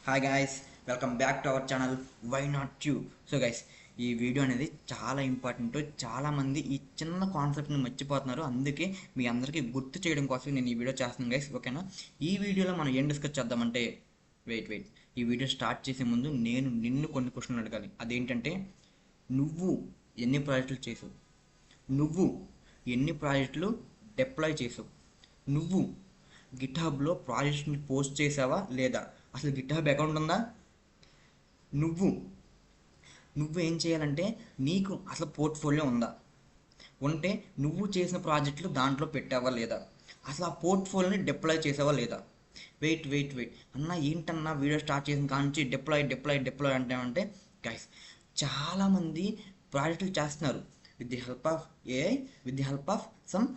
Hi guys, welcome back to our channel why not you. So guys, ఈ video అనేది చాలా important. చాలామంది ఈ చిన్న కాన్సెప్ట్ని మర్చిపోతున్నారు. అందుకే మీ అందరికీ గుర్తు చేయడం కోసం నేను ఈ వీడియో చేస్తున్నాను గైస్. ఓకేనా? ఈ వీడియోలో మనం ఏం డిస్కస్ చేద్దామంటే, వెయిట్ ఈ వీడియో స్టార్ట్ చేసే ముందు నేను నిన్ను కొన్ని క్వశ్చన్లు అడగాలి. అదేంటంటే, నువ్వు ఎన్ని ప్రాజెక్టులు చేసావు? నువ్వు ఎన్ని ప్రాజెక్టులు డిప్లాయ్ చేసావు? నువ్వు గిట్హబ్లో ప్రాజెక్ట్ని పోస్ట్ చేసావా లేదా? అసలు గిట్హబ్ అకౌంట్ ఉందా? నువ్వు నువ్వు ఏం చేయాలంటే, నీకు అసలు పోర్ట్ఫోలియో ఉందా? ఉంటే నువ్వు చేసిన ప్రాజెక్టులు దాంట్లో పెట్టావా లేదా? అసలు ఆ పోర్ట్ఫోలియోని డిప్లాయ్ చేసావా లేదా? వెయిట్ అన్న, ఏంటన్నా వీడియో స్టార్ట్ చేసిన కానించి డిప్లాయ్ అంటే గైస్, చాలామంది ప్రాజెక్టులు చేస్తున్నారు with the help of AI, with the help of some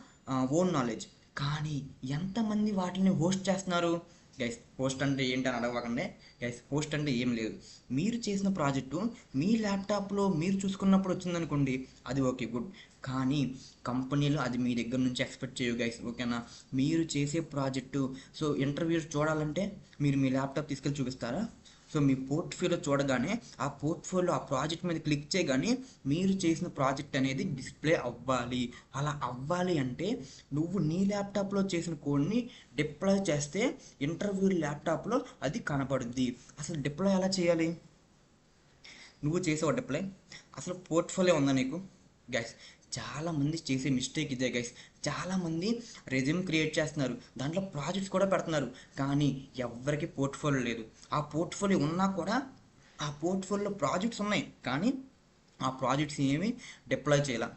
own knowledge. కానీ ఎంతమంది వాటిని హోస్ట్ చేస్తున్నారు? గైస్, హోస్ట్ అంటే ఏంటని అడగకండి గైస్. హోస్ట్ అంటే ఏం లేదు. మీరు చేసిన ప్రాజెక్టు మీ ల్యాప్టాప్లో మీరు చూసుకున్నప్పుడు వచ్చిందనుకోండి, అది ఓకే, గుడ్. కానీ కంపెనీలు అది మీ దగ్గర నుంచి ఎక్స్పెక్ట్ చేయవు గైస్. ఓకేనా? మీరు చేసే ప్రాజెక్టు ఇంటర్వ్యూస్ చూడాలంటే మీరు మీ ల్యాప్టాప్ తీసుకెళ్ళి చూపిస్తారా? మీ పోర్ట్ఫోలియో చూడగానే ఆ పోర్ట్ఫోలియో ఆ ప్రాజెక్ట్ మీద క్లిక్ చేయగానే మీరు చేసిన ప్రాజెక్ట్ అనేది డిస్ప్లే అవ్వాలి. అలా అవ్వాలి అంటే నువ్వు నీ ల్యాప్టాప్లో చేసిన కోడ్ని డిప్లాయ్ చేస్తే ఇంటర్వ్యూ ల్యాప్టాప్లో అది కనపడుద్ది. అసలు డిప్లాయ్ ఎలా చేయాలి? నువ్వు చేసావు డిప్లాయ్? అసలు పోర్ట్ఫోలియో ఉందా నీకు? గైస్, చాలామంది చేసే మిస్టేక్ ఇదే గైస్. చాలామంది రెజ్యూమ్ క్రియేట్ చేస్తున్నారు, దాంట్లో ప్రాజెక్ట్స్ కూడా పెడుతున్నారు, కానీ ఎవరికి పోర్ట్ఫోలియో లేదు. ఆ పోర్ట్ఫోలియో ఉన్నా కూడా ఆ పోర్ట్ఫోలియోలో ప్రాజెక్ట్స్ ఉన్నాయి, కానీ ఆ ప్రాజెక్ట్స్ ఏమి డిప్లాయ్ చేయాల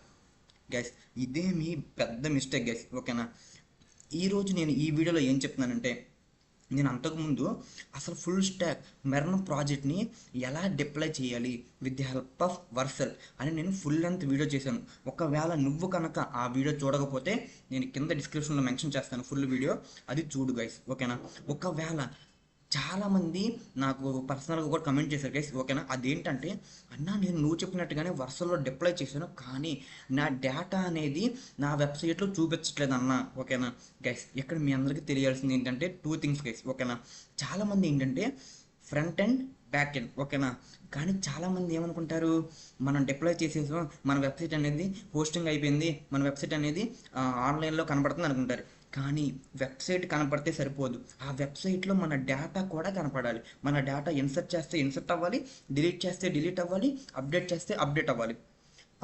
గైస్. ఇదే మీ పెద్ద మిస్టేక్ గైస్. ఓకేనా? ఈరోజు నేను ఈ వీడియోలో ఏం చెప్తున్నానంటే, నేను అంతకుముందు అసలు ఫుల్ స్టాక్ మెర్న్ ప్రాజెక్ట్ని ఎలా డిప్లాయ్ చేయాలి విత్ ది హెల్ప్ ఆఫ్ వర్సెల్ అని నేను ఫుల్ లెంత్ వీడియో చేశాను. ఒకవేళ నువ్వు కనుక ఆ వీడియో చూడకపోతే నేను కింద డిస్క్రిప్షన్లో మెన్షన్ చేస్తాను ఫుల్ వీడియో, అది చూడు గైస్. ఓకేనా? ఒకవేళ చాలామంది నాకు పర్సనల్గా కూడా కమెంట్ చేశారు గైస్. ఓకేనా? అదేంటంటే, అన్నా నేను నువ్వు చెప్పినట్టుగానే వర్సల్లో డిప్లాయ్ చేశాను, కానీ నా డేటా అనేది నా వెబ్సైట్లో చూపించట్లేదు అన్న. ఓకేనా గైస్? ఇక్కడ మీ అందరికీ తెలియాల్సింది ఏంటంటే టూ థింగ్స్ గైస్. ఓకేనా? చాలామంది ఏంటంటే ఫ్రంట్ ఎండ్, బ్యాక్ ఎండ్. ఓకేనా? కానీ చాలామంది ఏమనుకుంటారు, మనం డిప్లాయ్ చేసేసాం, మన వెబ్సైట్ అనేది హోస్టింగ్ అయిపోయింది, మన వెబ్సైట్ అనేది ఆన్లైన్లో కనబడుతుంది అనుకుంటారు. కానీ వెబ్సైట్ కనపడితే సరిపోదు, ఆ వెబ్సైట్లో మన డేటా కూడా కనపడాలి. మన డేటా ఇన్సర్ట్ చేస్తే ఇన్సర్ట్ అవ్వాలి, డిలీట్ చేస్తే డిలీట్ అవ్వాలి, అప్డేట్ చేస్తే అప్డేట్ అవ్వాలి.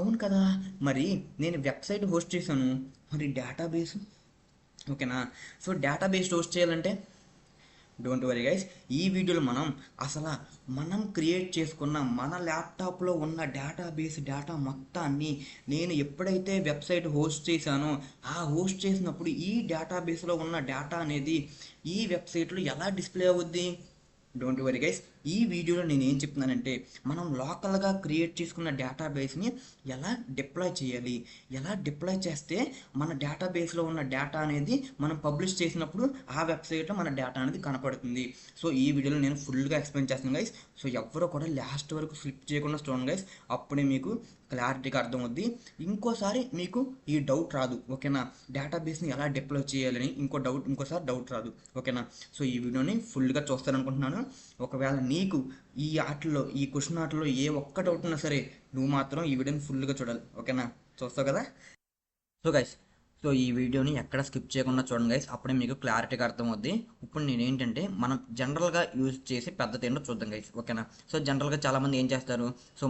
అవును కదా? మరి నేను వెబ్సైట్ హోస్ట్ చేశాను, మరి డేటాబేస్. ఓకేనా? డేటాబేస్ హోస్ట్ చేయాలంటే డోంట్ వరీ గైస్, ఈ వీడియోలో మనం క్రియేట్ చేసుకున్న మన ల్యాప్టాప్లో ఉన్న డేటా మొత్తాన్ని నేను ఎప్పుడైతే వెబ్సైట్ హోస్ట్ చేశానో ఆ హోస్ట్ చేసినప్పుడు ఈ డేటాబేస్లో ఉన్న డేటా అనేది ఈ వెబ్సైట్లో ఎలా డిస్ప్లే అవుద్ది. డోంట్ వరీ గైస్, ఈ వీడియోలో నేను ఏం చెప్తున్నానంటే, మనం లోకల్గా క్రియేట్ చేసుకున్న డేటాబేస్ని ఎలా డిప్లాయ్ చేయాలి, ఎలా డిప్లాయ్ చేస్తే మన డేటాబేస్లో ఉన్న డేటా అనేది మనం పబ్లిష్ చేసినప్పుడు ఆ వెబ్సైట్లో మన డేటా అనేది కనపడుతుంది. ఈ వీడియోలో నేను ఫుల్గా ఎక్స్ప్లెయిన్ చేస్తాను గైస్. ఎవరో కూడా లాస్ట్ వరకు స్లిప్ చేయకుండా చూడండి గైస్, అప్పుడే మీకు క్లారిటీగా అర్థమవుద్ది. ఇంకోసారి మీకు ఈ డౌట్ రాదు. ఓకేనా? డేటాబేస్ని ఎలా డిప్లాయ్ చేయాలని ఇంకోసారి డౌట్ రాదు. ఓకేనా? ఈ వీడియోని ఫుల్గా చూస్తారనుకుంటున్నాను. ఒకవేళ నీకు ఈ క్వశ్చన్ ఆటలో ఏ ఒక్క డౌట్ ఉన్నా సరే, నువ్వు మాత్రం ఈ వీడియోని ఫుల్గా చూడాలి. ఓకేనా? చూస్తావు కదా? గైస్, ఈ వీడియోని ఎక్కడ స్కిప్ చేయకుండా చూడండి గైస్, అప్పుడే మీకు క్లారిటీగా అర్థమవుద్ది. ఇప్పుడు నేను ఏంటంటే, మనం జనరల్గా యూజ్ చేసి పద్ధతి ఏంటో చూద్దాం గైస్. ఓకేనా? జనరల్గా చాలామంది ఏం చేస్తారు,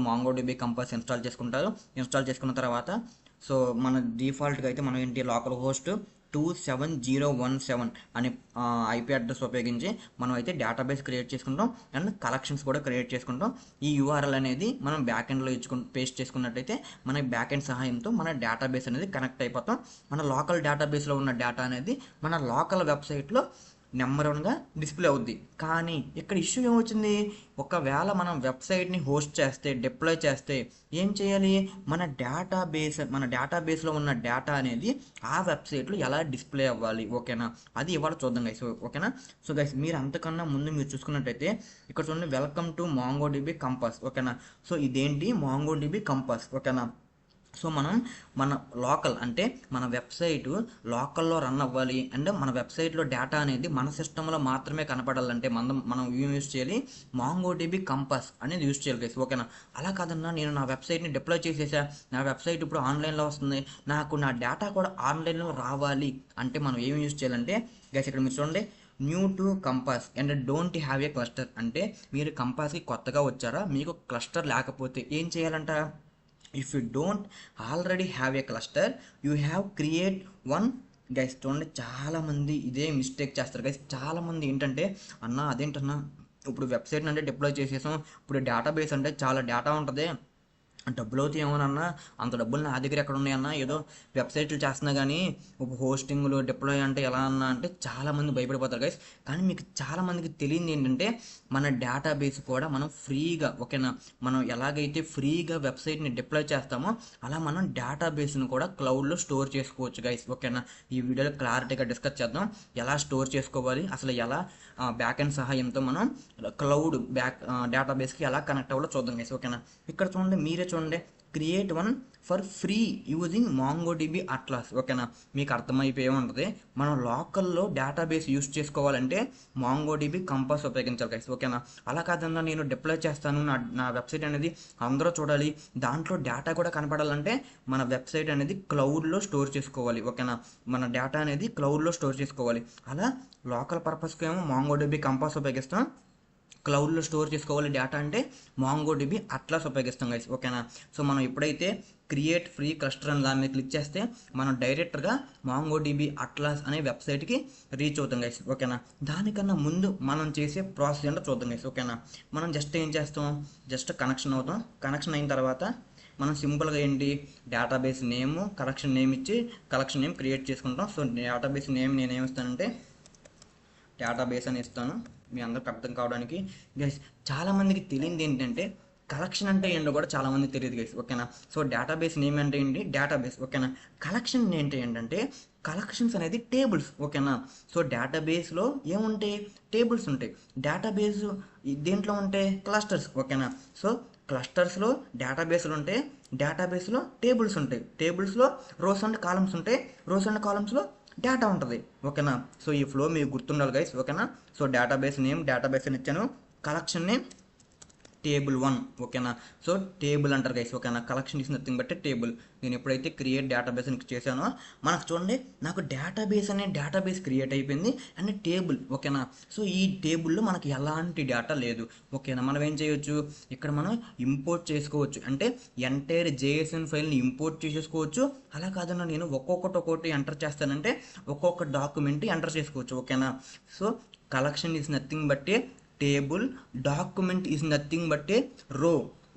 MongoDB కంపాస్ ఇన్స్టాల్ చేసుకుంటారు. ఇన్స్టాల్ చేసుకున్న తర్వాత మన డిఫాల్ట్గా అయితే మనం ఏంటి, లోకల్ హోస్ట్ 27017 అనే ఐపీ అడ్రస్ ఉపయోగించి మనం అయితే డేటాబేస్ క్రియేట్ చేసుకుంటాం, అండ్ కలెక్షన్స్ కూడా క్రియేట్ చేసుకుంటాం. ఈ యూఆర్ఎల్ అనేది మనం బ్యాక్ ఎండ్లో పేస్ట్ చేసుకున్నట్టయితే మన బ్యాక్ ఎండ్ సహాయంతో మన డేటాబేస్ అనేది కనెక్ట్ అయిపోతాం. మన లోకల్ డేటాబేస్లో ఉన్న డేటా అనేది మన లోకల్ వెబ్సైట్లో నెంబర్ వన్గా డిస్ప్లే అవుద్ది. కానీ ఇక్కడ ఇష్యూ ఏమొచ్చింది, ఒకవేళ మనం వెబ్సైట్ని హోస్ట్ చేస్తే, డిప్లాయ్ చేస్తే ఏం చేయాలి, మన డేటాబేస్లో ఉన్న డేటా అనేది ఆ వెబ్సైట్లో ఎలా డిస్ప్లే అవ్వాలి. ఓకేనా? అది ఇవాళ చూద్దాం గైస్. ఓకేనా? గైస్, మీరు అంతకన్నా ముందు మీరు చూసుకున్నట్టయితే ఇక్కడ చూడండి, వెల్కమ్ టు MongoDB కంపాస్. ఓకేనా? ఇదేంటి MongoDB కంపాస్. ఓకేనా? సో మనం మన లోకల్ అంటే మన వెబ్సైట్ లోకల్లో రన్ అవ్వాలి అండ్ మన వెబ్సైట్లో డేటా అనేది మన సిస్టంలో మాత్రమే కనపడాలంటే మనం యూజ్ చేయాలి మాంగోడిబి కంపాస్ అనేది యూజ్ చేయాలి గైస్. ఓకేనా? అలా కాదన్నా నేను నా వెబ్సైట్ని డిప్లాయ్ చేసేసా, నా వెబ్సైట్ ఇప్పుడు ఆన్లైన్లో వస్తుంది, నాకు నా డేటా కూడా ఆన్లైన్లో రావాలి అంటే మనం ఏం యూజ్ చేయాలంటే గైస్ ఇక్కడ మీరు చూడండి, new to compass and don't have a cluster. అంటే మీరు కంపాస్కి కొత్తగా వచ్చారా, మీకు క్లస్టర్ లేకపోతే ఏం చేయాలంట, if you don't already have a cluster you have create one. Guys చూడండి, చాలామంది ఇదే మిస్టేక్ చేస్తారు గైస్. చాలామంది ఏంటంటే అన్న అదేంటన్నా ఇప్పుడు వెబ్సైట్ అంటే డిప్లాయ్ చేసేసాం, ఇప్పుడు డేటాబేస్ అంటే చాలా డేటా ఉంటుంది, డబ్బులు అవుతాయి ఏమోనన్నా, అంత డబ్బులు నా దగ్గర ఎక్కడ ఉన్నాయన్నా, ఏదో వెబ్సైట్లు చేస్తున్నా కానీ ఇప్పుడు హోస్టింగ్లు డిప్లాయ్ అంటే ఎలా అన్నా అంటే చాలామంది భయపడిపోతారు గైస్. కానీ మీకు చాలామందికి తెలియదు ఏంటంటే మన డేటాబేస్ కూడా మనం ఫ్రీగా, ఓకేనా, మనం ఎలాగైతే ఫ్రీగా వెబ్సైట్ని డిప్లాయ్ చేస్తామో అలా మనం డేటాబేస్ని కూడా క్లౌడ్లో స్టోర్ చేసుకోవచ్చు గైస్. ఓకేనా? ఈ వీడియోలో క్లారిటీగా డిస్కస్ చేద్దాం, ఎలా స్టోర్ చేసుకోవాలి, అసలు ఎలా బ్యాక్ ఎండ్ సహాయంతో మనం క్లౌడ్ డేటాబేస్కి ఎలా కనెక్ట్ అవ్వాలో చూద్దాం గైస్. ఓకేనా? ఇక్కడ చూడండి, మీరే చూడండి, create one for free using MongoDB atlas. ఓకేనా? మీకు అర్థమైపోయి ఉంటుంది, మనం లోకల్లో డేటాబేస్ యూస్ చేసుకోవాలంటే మాంగోడిబి కంపాస్ ఉపయోగించాలి గైస్. ఓకేనా? అలా కాదన్నా నేను డిప్లాయ్ చేస్తాను, నా వెబ్సైట్ అనేది అందరూ చూడాలి, దాంట్లో డేటా కూడా కనపడాలంటే మన వెబ్సైట్ అనేది క్లౌడ్లో స్టోర్ చేసుకోవాలి. ఓకేనా? మన డేటా అనేది క్లౌడ్లో స్టోర్ చేసుకోవాలి. అలా లోకల్ పర్పస్కి ఏమో మాంగోడిబి కంపాస్ ఉపయోగిస్తాం, క్లౌడ్లో స్టోర్ చేసుకోవాలి డేటా అంటే మాంగోడిబి అట్లాస్ ఉపయోగిస్తాం గైస్. ఓకేనా? సో మనం ఎప్పుడైతే క్రియేట్ ఫ్రీ క్లస్టర్ అని దాని మీద క్లిక్ చేస్తే మనం డైరెక్ట్గా మాంగోడిబి అట్లాస్ అనే వెబ్సైట్కి రీచ్ అవుతాం గైస్. ఓకేనా? దానికన్నా ముందు మనం చేసే ప్రాసెస్ ఏంటో చూద్దాం గైస్. ఓకేనా? మనం జస్ట్ ఏం చేస్తాం, జస్ట్ కనెక్షన్ అవుతాం, కనెక్షన్ అయిన తర్వాత మనం సింపుల్గా ఏంటి, డేటాబేస్ నేమ్ కలెక్షన్ నేమ్ ఇచ్చి కలెక్షన్ నేమ్ క్రియేట్ చేసుకుంటాం. సో డేటాబేస్ నేమ్ నేను ఏమిస్తానంటే డేటాబేస్ అని ఇస్తాను మీ అందరికి అర్థం కావడానికి. గైస్ చాలామందికి తెలియదు ఏంటంటే కలెక్షన్ అంటే ఏంటో కూడా చాలామంది తెలియదు గైస్. ఓకేనా? సో డేటాబేస్ నేమ్ అంటే ఏంటి, డేటాబేస్. ఓకేనా? కలెక్షన్ ఏంటంటే కలెక్షన్స్ అనేది టేబుల్స్. ఓకేనా? సో డేటాబేస్లో ఏముంటాయి, టేబుల్స్ ఉంటాయి. డేటాబేస్ దేంట్లో ఉంటాయి, క్లస్టర్స్. ఓకేనా? సో క్లస్టర్స్లో డేటాబేస్లు ఉంటాయి, డేటాబేస్లో టేబుల్స్ ఉంటాయి, టేబుల్స్లో రోస్ అండ్ కాలమ్స్ ఉంటాయి, రోస్ అండ్ కాలమ్స్లో డేటా ఉంటుంది. ఓకేనా? సో ఈ ఫ్లో మీకు గుర్తుండాలి గైస్. ఓకేనా? సో డేటాబేస్ నేమ్ డేటాబేస్ అని ఇచ్చాను, కలెక్షన్ నేమ్ టేబుల్ 1. ఓకేనా? సో టేబుల్ అంటారు గైస్. ఓకేనా? Collection is nothing but table. నేను ఎప్పుడైతే క్రియేట్ డేటాబేస్ అని చేశానో మనకు చూడండి, నాకు డేటాబేస్ క్రియేట్ అయిపోయింది అండ్ టేబుల్. ఓకేనా? సో ఈ టేబుల్లో మనకి ఎలాంటి డేటా లేదు. ఓకేనా? మనం ఏం చేయొచ్చు, ఇక్కడ మనం ఇంపోర్ట్ చేసుకోవచ్చు, అంటే ఎంటైర్ జేఎస్ఎన్ ఫైల్ని ఇంపోర్ట్ చేసేసుకోవచ్చు. అలా కాదన్నా నేను ఒక్కొక్కటి ఎంటర్ చేస్తానంటే ఒక్కొక్క డాక్యుమెంట్ ఎంటర్ చేసుకోవచ్చు. ఓకేనా? So collection is nothing but a table, document is nothing but a row.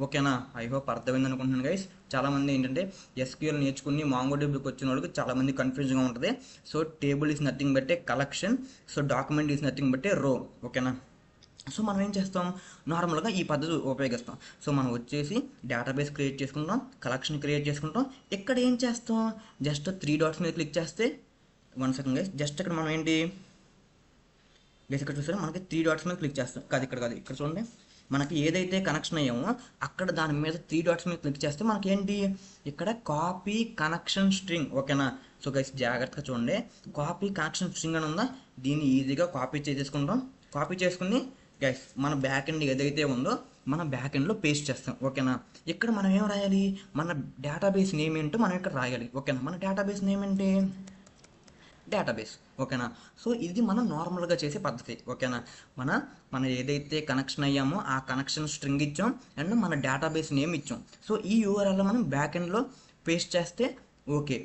ఓకేనా? ఐ హోప్ అర్థమైంది అనుకుంటున్నాను గైస్. చాలామంది ఏంటంటే ఎస్క్యూఎల్ నేర్చుకుని మాంగోడిబికి వచ్చిన వాళ్ళకి చాలామంది కన్ఫ్యూజ్గా ఉంటుంది. So table is nothing but a collection, so document is nothing but a row. ఓకేనా? సో మనం ఏం చేస్తాం, నార్మల్గా ఈ పద్ధతి ఉపయోగిస్తాం. సో మనం వచ్చేసి డేటాబేస్ క్రియేట్ చేసుకుంటాం, కలెక్షన్ క్రియేట్ చేసుకుంటాం. ఇక్కడ ఏం చేస్తాం, జస్ట్ 3 డాట్స్ మీద క్లిక్ చేస్తే, 1 సెకండ్ గైస్, జస్ట్ ఇక్కడ మనం ఏంటి గైస్ ఇక్కడ చూస్తే మనకి 3 డాట్స్ మీద క్లిక్ చేస్తాం. కాదు, ఇక్కడ చూడండి, మనకి ఏదైతే కనెక్షన్ అయ్యామో అక్కడ దాని మీద 3 డాట్స్ మీద క్లిక్ చేస్తే మనకి ఏంటి, ఇక్కడ కాపీ కనెక్షన్ స్ట్రింగ్. ఓకేనా? సో గైస్ జాగ్రత్తగా చూడండి, కాపీ కనెక్షన్ స్ట్రింగ్ అని ఉందా, దీన్ని ఈజీగా కాపీ చేసేసుకుంటాం. కాపీ చేసుకుని గైస్ మన బ్యాక్ ఎండ్ ఏదైతే ఉందో మన బ్యాక్ ఎండ్లో పేస్ట్ చేస్తాం. ఓకేనా? ఇక్కడ మనం ఏం రాయాలి, మన డేటాబేస్ నేమ్ ఏంటో మనం ఇక్కడ రాయాలి. ఓకేనా? మన డేటాబేస్ నేమ్ ఏంటి, డేటాబేస్. ఓకేనా? సో ఇది మనం నార్మల్గా చేసే పద్ధతి. ఓకేనా? మన ఏదైతే కనెక్షన్ అయ్యామో ఆ కనెక్షన్ స్ట్రింగ్ ఇచ్చాం అండ్ మన డేటాబేస్ నేమ్ ఇచ్చాం. సో ఈ యూఆర్ఎల్ మనం బ్యాక్ ఎండ్లో పేస్ట్ చేస్తే ఓకే,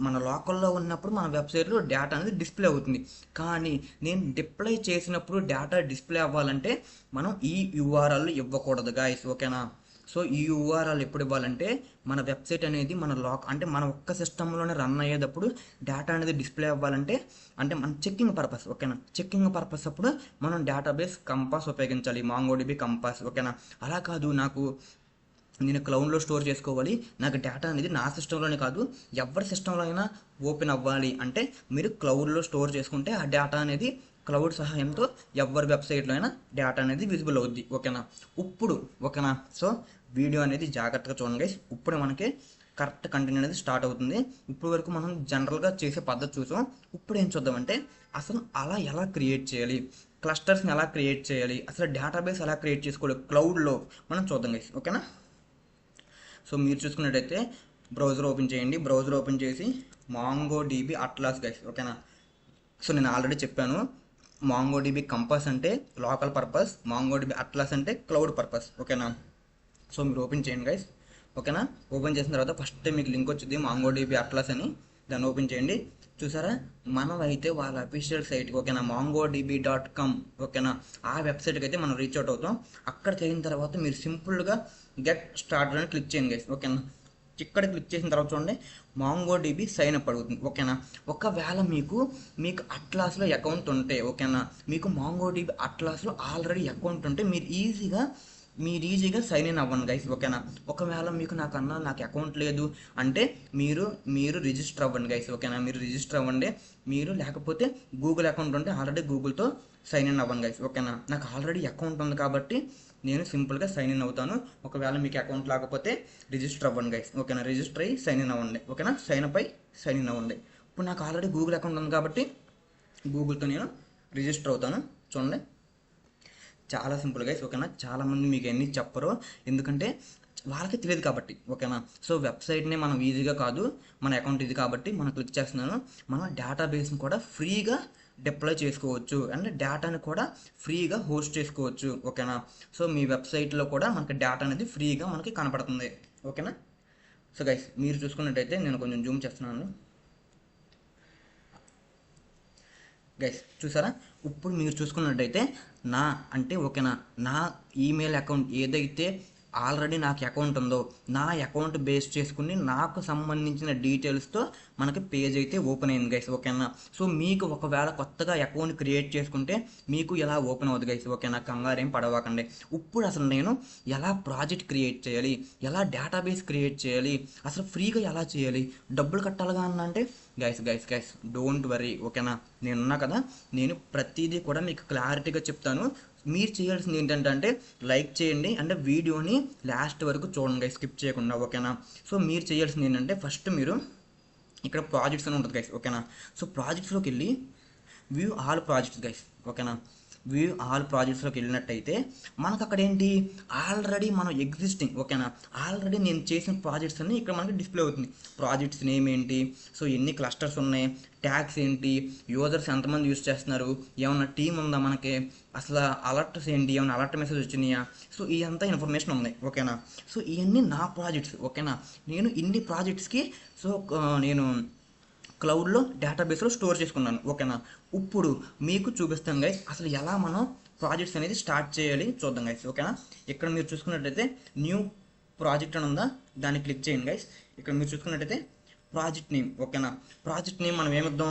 మన లోకల్లో ఉన్నప్పుడు మన వెబ్సైట్లో డేటా అనేది డిస్ప్లే అవుతుంది. కానీ నేను డిప్లాయ్ చేసినప్పుడు డేటా డిస్ప్లే అవ్వాలంటే మనం ఈ యూఆర్ఎల్ ఇవ్వకూడదు గాయస్. ఓకేనా? సో ఈ యూఆర్ఎల్ ఎప్పుడు ఇవ్వాలంటే మన వెబ్సైట్ అనేది అంటే మన ఒక్క సిస్టంలోనే రన్ అయ్యేటప్పుడు డేటా అనేది డిస్ప్లే అవ్వాలంటే, అంటే మన చెక్కింగ్ పర్పస్. ఓకేనా? చెక్కింగ్ పర్పస్ అప్పుడు మనం డేటాబేస్ కంపాస్ ఉపయోగించాలి, మాంగోడిబి కంపాస్. ఓకేనా? అలా కాదు, నేను క్లౌడ్లో స్టోర్ చేసుకోవాలి, నాకు డేటా అనేది నా సిస్టంలోనే కాదు ఎవరి సిస్టంలో అయినా ఓపెన్ అవ్వాలి అంటే మీరు క్లౌడ్లో స్టోర్ చేసుకుంటే ఆ డేటా అనేది క్లౌడ్ సహాయంతో ఎవరి వెబ్సైట్లో అయినా డేటా అనేది విజిబుల్ అవుద్ది. ఓకేనా? ఓకేనా? సో వీడియో అనేది జాగ్రత్తగా చూడండి గైస్. ఇప్పుడు మనకి కరెక్ట్ కంటెంట్ అనేది స్టార్ట్ అవుతుంది. ఇప్పుడు వరకు మనం జనరల్గా చేసే పద్ధతి చూసాం. ఇప్పుడు ఏం చూద్దామంటే అసలు అలా ఎలా క్రియేట్ చేయాలి, క్లస్టర్స్ని ఎలా క్రియేట్ చేయాలి, అసలు డేటాబేస్ ఎలా క్రియేట్ చేసుకోవాలి క్లౌడ్లో మనం చూద్దాం గైస్. ఓకేనా? సో మీరు చూసుకున్నట్టయితే బ్రౌజర్ ఓపెన్ చేయండి. బ్రౌజర్ ఓపెన్ చేసి MongoDB అట్లాస్ గైస్. ఓకేనా? సో నేను ఆల్రెడీ చెప్పాను, MongoDB కంపాస్ అంటే లోకల్ పర్పస్, MongoDB అట్లాస్ అంటే క్లౌడ్ పర్పస్. ఓకేనా? సో మీరు ఓపెన్ చేయండి గైస్. ఓకేనా? ఓపెన్ చేసిన తర్వాత ఫస్ట్ మీకు లింక్ వచ్చింది MongoDB అట్లాస్ అని, దాన్ని ఓపెన్ చేయండి. చూసారా, మనం అయితే వాళ్ళ అఫీషియల్ సైట్కి, ఓకేనా, mongodb.com, ఓకేనా, ఆ వెబ్సైట్కి అయితే మనం రీచ్ అవుట్ అవుతాం. అక్కడ చేరిన తర్వాత మీరు సింపుల్గా గెట్ స్టార్టర్ అని క్లిక్ చేయండి గైస్. ఓకేనా? ఇక్కడ క్లిక్ చేసిన తర్వాత చూడండి MongoDB సైన్ అప్ అడుగుతుంది. ఓకేనా? ఒకవేళ మీకు అట్లాస్లో అకౌంట్ ఉంటే, ఓకేనా, మీకు MongoDB అట్లాస్లో ఆల్రెడీ అకౌంట్ ఉంటే మీరు ఈజీగా సైన్ ఇన్ అవ్వండి గైస్. ఓకేనా? ఒకవేళ నాకు అకౌంట్ లేదు అంటే మీరు రిజిస్టర్ అవ్వండి గైస్. ఓకేనా? మీరు రిజిస్టర్ అవ్వండి. మీరు లేకపోతే గూగుల్ అకౌంట్ ఉంటే ఆల్రెడీ గూగుల్తో సైన్ ఇన్ అవ్వండి గైస్. ఓకేనా? నాకు ఆల్రెడీ అకౌంట్ ఉంది కాబట్టి నేను సింపుల్గా సైన్ ఇన్ అవుతాను. ఒకవేళ మీకు అకౌంట్ లేకపోతే రిజిస్టర్ అవ్వండి గైస్. ఓకేనా? రిజిస్టర్ అయ్యి సైన్ ఇన్ అవ్వండి. ఓకేనా? సైన్ అప్ అయ్యి సైన్ ఇన్ అవ్వండి. ఇప్పుడు నాకు ఆల్రెడీ గూగుల్ అకౌంట్ ఉంది కాబట్టి గూగుల్తో నేను రిజిస్టర్ అవుతాను. చూడండి, చాలా సింపుల్ గైస్. ఓకేనా? చాలామంది మీకు ఎన్ని చెప్పరు, ఎందుకంటే వాళ్ళకి తెలియదు కాబట్టి. ఓకేనా? సో వెబ్సైట్ని మనం ఈజీగా కాదు, మన అకౌంట్ ఇది కాబట్టి మనం క్లిక్ చేస్తున్నాను. మనం డేటాబేస్ని కూడా ఫ్రీగా డిప్లాయ్ చేసుకోవచ్చు అండ్ డేటాని కూడా ఫ్రీగా హోస్ట్ చేసుకోవచ్చు. ఓకేనా? సో మీ వెబ్సైట్లో కూడా మనకి డేటా అనేది ఫ్రీగా మనకి కనపడుతుంది. ఓకేనా? సో గైస్ మీరు చూసుకున్నట్టయితే నేను కొంచెం జూమ్ చేస్తున్నాను గైస్. చూసారా, ఇప్పుడు మీరు చూసుకున్నట్టయితే ఓకేనా, నా ఈమెయిల్ అకౌంట్ ఏదైతే ఆల్రెడీ నాకు అకౌంట్ ఉందో నా అకౌంట్ బేస్ చేసుకుని నాకు సంబంధించిన డీటెయిల్స్తో మనకి పేజ్ అయితే ఓపెన్ అయింది గైస్. ఓకేనా? సో మీకు ఒకవేళ కొత్తగా అకౌంట్ క్రియేట్ చేసుకుంటే మీకు ఎలా ఓపెన్ అవుతుంది గైస్. ఓకేనా? కంగారేం పడవకండి. ఇప్పుడు అసలు నేను ఎలా ప్రాజెక్ట్ క్రియేట్ చేయాలి, ఎలా డేటాబేస్ క్రియేట్ చేయాలి, అసలు ఫ్రీగా ఎలా చేయాలి, డబ్బులు కట్టాలిగా అంటే గైస్ డోంట్ వరీ. ఓకేనా? నేనున్నా కదా, నేను ప్రతిదీ కూడా మీకు క్లారిటీగా చెప్తాను. మీరు చేయాల్సింది ఏంటంటే లైక్ చేయండి అండ్ వీడియోని లాస్ట్ వరకు చూడండి, స్కిప్ చేయకుండా. ఓకేనా? సో మీరు చేయాల్సింది ఏంటంటే ఫస్ట్ మీరు ఇక్కడ ప్రాజెక్ట్స్ అని ఉంటుంది గైస్. ఓకేనా? సో ప్రాజెక్ట్స్లోకి వెళ్ళి వ్యూ ఆల్ ప్రాజెక్ట్స్ గైస్. ఓకేనా? వ్యూ ఆల్ ప్రాజెక్ట్స్లోకి వెళ్ళినట్టయితే మనకు అక్కడ ఏంటి, ఆల్రెడీ మనం ఎగ్జిస్టింగ్, ఓకేనా, ఆల్రెడీ నేను చేసిన ప్రాజెక్ట్స్ అన్నీ ఇక్కడ మనకి డిస్ప్లే అవుతుంది. ప్రాజెక్ట్స్ నేమ్ ఏంటి, సో ఎన్ని క్లస్టర్స్ ఉన్నాయి, ట్యాగ్స్ ఏంటి, యూజర్స్ ఎంతమంది యూజ్ చేస్తున్నారు, ఏమన్నా టీం ఉందా మనకి, అసలు అలర్ట్స్ ఏంటి, ఏమైనా అలర్ట్ మెసేజ్ వచ్చినాయా, సో ఈ అంతా ఇన్ఫర్మేషన్ ఉంది. ఓకేనా? సో ఇవన్నీ నా ప్రాజెక్ట్స్. ఓకేనా? నేను ఇన్ని ప్రాజెక్ట్స్కి నేను క్లౌడ్లో డేటాబేస్లో స్టోర్ చేసుకున్నాను. ఓకేనా? ఇప్పుడు మీకు చూపిస్తాం గైస్ అసలు ఎలా మనం ప్రాజెక్ట్స్ అనేది స్టార్ట్ చేయాలి చూద్దాం గైస్. ఓకేనా? ఇక్కడ మీరు చూసుకున్నట్టయితే న్యూ ప్రాజెక్ట్ అని ఉందా, దాన్ని క్లిక్ చేయండి గైస్. ఇక్కడ మీరు చూసుకున్నట్టయితే ప్రాజెక్ట్ నేమ్. ఓకేనా? ప్రాజెక్ట్ నేమ్ మనం ఏమిద్దాం,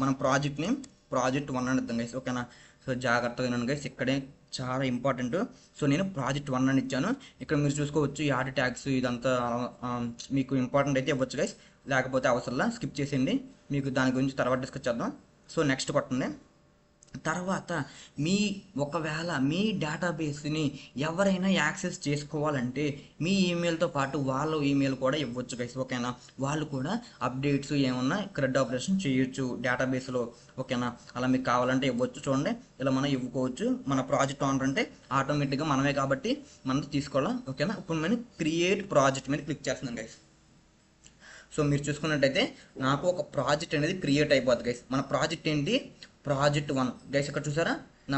మనం ప్రాజెక్ట్ నేమ్ ప్రాజెక్ట్ 1 అని ఇద్దాం గైస్. ఓకేనా? సో జాగ్రత్తగా వినండి గైస్, ఇక్కడే చాలా ఇంపార్టెంట్. సో నేను ప్రాజెక్ట్ 1 అని ఇచ్చాను. ఇక్కడ మీరు చూసుకోవచ్చు యాడ్ ట్యాగ్స్ ఇదంతా మీకు ఇంపార్టెంట్ అయితే ఇవ్వచ్చు గైస్, లేకపోతే అవసరంలా స్కిప్ చేసేయండి. మీకు దాని గురించి తర్వాత డిస్కస్ చేద్దాం. సో నెక్స్ట్ కొట్టండి. తర్వాత ఒకవేళ మీ డేటాబేస్ని ఎవరైనా యాక్సెస్ చేసుకోవాలంటే మీ ఈమెయిల్తో పాటు వాళ్ళ ఈమెయిల్ కూడా ఇవ్వచ్చు గైస్. ఓకేనా? వాళ్ళు కూడా అప్డేట్స్ ఏమన్నా క్రెడ్ ఆపరేషన్ చేయొచ్చు డేటాబేస్లో. ఓకేనా? అలా మీకు కావాలంటే ఇవ్వచ్చు. చూడండి, ఇలా మనం ఇవ్వుకోవచ్చు. మన ప్రాజెక్ట్ ఓనర్ అంటే ఆటోమేటిక్గా మనమే కాబట్టి మనం తీసుకోవాలి. ఓకేనా? ఇప్పుడు నేను క్రియేట్ ప్రాజెక్ట్ మీద క్లిక్ చేస్తున్నాను గైస్. సో మీరు చూసుకున్నట్టయితే నాకు ఒక ప్రాజెక్ట్ అనేది క్రియేట్ అయిపోతుంది గైస్. మన ప్రాజెక్ట్ ఏంటి, ప్రాజెక్ట్ 1 గైస్. ఇక్కడ చూసారా, నా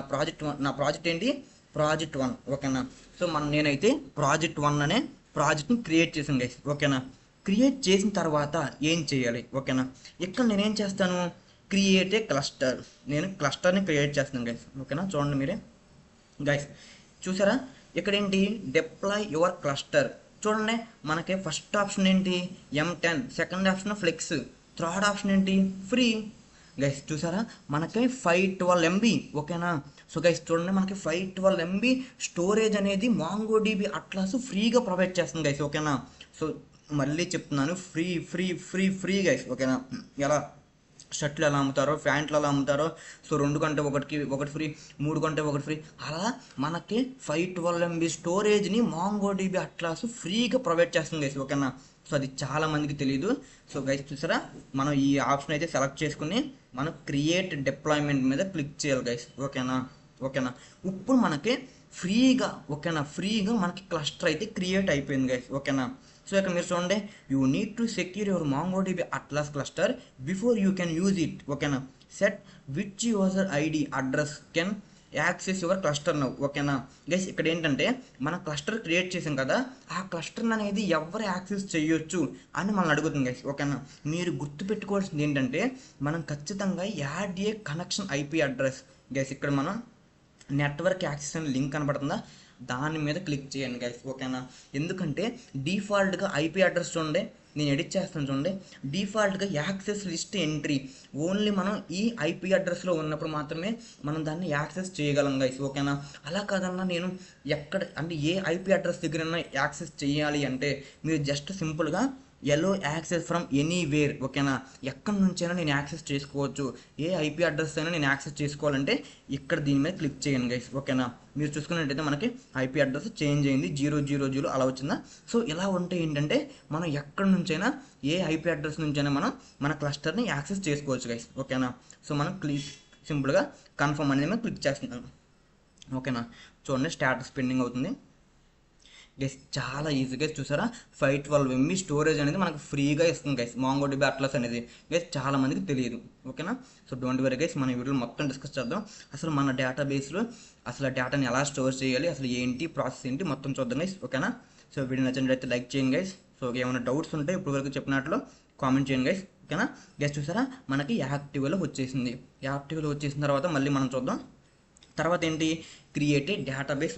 ప్రాజెక్ట్ ఏంటి, ప్రాజెక్ట్ 1. ఓకేనా? సో నేనైతే ప్రాజెక్ట్ 1 అనే ప్రాజెక్ట్ని క్రియేట్ చేశాను గైస్. ఓకేనా? క్రియేట్ చేసిన తర్వాత ఏం చేయాలి, ఓకేనా, ఇక్కడ నేనేం చేస్తాను, క్రియేట్ ఏ క్లస్టర్. నేను క్లస్టర్ని క్రియేట్ చేస్తాను గైస్. ఓకేనా? చూడండి మీరే గైస్, చూసారా ఇక్కడ ఏంటి, డిప్లాయ్ యువర్ క్లస్టర్. చూడండి, మనకి ఫస్ట్ ఆప్షన్ ఏంటి M10, second option flex, third option ఏంటి ఫ్రీ గైస్. చూసారా, మనకి 512 MB. ఓకేనా? సో గైస్ చూడండి, మనకి 512 MB స్టోరేజ్ అనేది MongoDB అట్లాస్ ఫ్రీగా ప్రొవైడ్ చేస్తుంది గైస్. ఓకేనా? సో మళ్ళీ చెప్తున్నాను, free free free free guys. ఓకేనా? ఎలా షర్ట్లు ఎలా అమ్ముతారో, ప్యాంట్లు ఎలా అమ్ముతారో, సో 2 కొంటే ఒకటి ఫ్రీ, 3 కొంటే ఒకటి ఫ్రీ, అలా మనకి 512 MB స్టోరేజ్ని MongoDB అట్లాస్ ఫ్రీగా ప్రొవైడ్ చేస్తుంది గైస్. ఓకేనా? సో అది చాలా మందికి తెలియదు. సో గైస్ చూసారా, మనం ఈ ఆప్షన్ అయితే సెలెక్ట్ చేసుకుని మనం క్రియేట్ డిప్లాయ్మెంట్ మీద క్లిక్ చేయాలి గైస్. ఓకేనా ఓకేనా ఇప్పుడు మనకి ఫ్రీగా మనకి క్లస్టర్ అయితే క్రియేట్ అయిపోయింది గైస్. ఓకేనా సో ఇక్కడ మీరు చూడండి, you need to secure your MongoDB Atlas cluster before you can use it. ఓకేనా set which user ID address can access your cluster now. ఓకేనా గైస్ ఇక్కడ ఏంటంటే మనం క్లస్టర్ క్రియేట్ చేసాం కదా, ఆ క్లస్టర్ అనేది ఎవరు యాక్సెస్ చేయొచ్చు అని మనం అడుగుతుంది గైస్. ఓకేనా మీరు గుర్తుపెట్టుకోవాల్సింది ఏంటంటే మనం ఖచ్చితంగా యాడ్ ఏ కనెక్షన్ ఐపీ అడ్రస్. గైస్ ఇక్కడ మనం నెట్వర్క్ యాక్సెస్ అనే లింక్ కనబడుతుందా, దాని మీద క్లిక్ చేయండి గైస్. ఓకేనా ఎందుకంటే డిఫాల్ట్గా ఐపీ అడ్రస్ చూడండి, నేను ఎడిట్ చేస్తాను చూడండి, డిఫాల్ట్గా యాక్సెస్ లిస్ట్ ఎంట్రీ ఓన్లీ మనం ఈ ఐపీ అడ్రస్లో ఉన్నప్పుడు మాత్రమే మనం దాన్ని యాక్సెస్ చేయగలం గైస్. ఓకేనా అలా కాదన్నా నేను ఎక్కడ అంటే ఏ ఐపీ అడ్రస్ దగ్గర యాక్సెస్ చేయాలి అంటే మీరు జస్ట్ సింపుల్గా ఎలో యాక్సెస్ ఫ్రమ్ ఎనీవేర్. ఓకేనా ఎక్కడి నుంచైనా నేను యాక్సెస్ చేసుకోవచ్చు, ఏ ఐపీ అడ్రస్ అయినా నేను యాక్సెస్ చేసుకోవాలంటే ఇక్కడ దీని మీద క్లిక్ చేయండి గైస్. ఓకేనా మీరు చూసుకున్నట్టయితే మనకి ఐపీ అడ్రస్ చేంజ్ అయింది, 000 అలా వచ్చిందా. సో ఇలా ఉంటే ఏంటంటే మనం ఎక్కడి నుంచైనా ఏ ఐపీ అడ్రస్ నుంచైనా మనం మన క్లస్టర్ని యాక్సెస్ చేసుకోవచ్చు గైస్. ఓకేనా సో మనం సింపుల్గా కన్ఫర్మ్ అనేది మేము క్లిక్ చేస్తున్నాం. ఓకేనా చూడండి స్టేటస్ పెండింగ్ అవుతుంది గైస్. చాలా ఈజీగా చూసారా 512 MB స్టోరేజ్ అనేది మనకు ఫ్రీగా ఇస్తుంది గైస్ మాంగోడిబి అట్లాస్ అనేది. గైస్ చాలా మందికి తెలియదు. ఓకేనా సో డోంట్ వరీ గైస్, మన వీడియోలో మొత్తం డిస్కస్ చేద్దాం. అసలు మన డేటాబేస్లో అసలు ఆ డేటాని ఎలా స్టోర్ చేయాలి, అసలు ఏంటి ప్రాసెస్ ఏంటి మొత్తం చూద్దాం గైస్. ఓకేనా సో వీడియో నచ్చినట్లయితే లైక్ చేయండి గైస్. సో ఏమైనా డౌట్స్ ఉంటే ఇప్పుడు వరకు చెప్పినట్లు కామెంట్ చేయండి గైస్. ఓకేనా గైస్ చూసారా మనకి యాక్టివ్లో వచ్చేసింది. యాక్టివ్లో వచ్చేసిన తర్వాత మళ్ళీ మనం చూద్దాం. తర్వాత ఏంటి, క్రియేట్ ఏ డేటాబేస్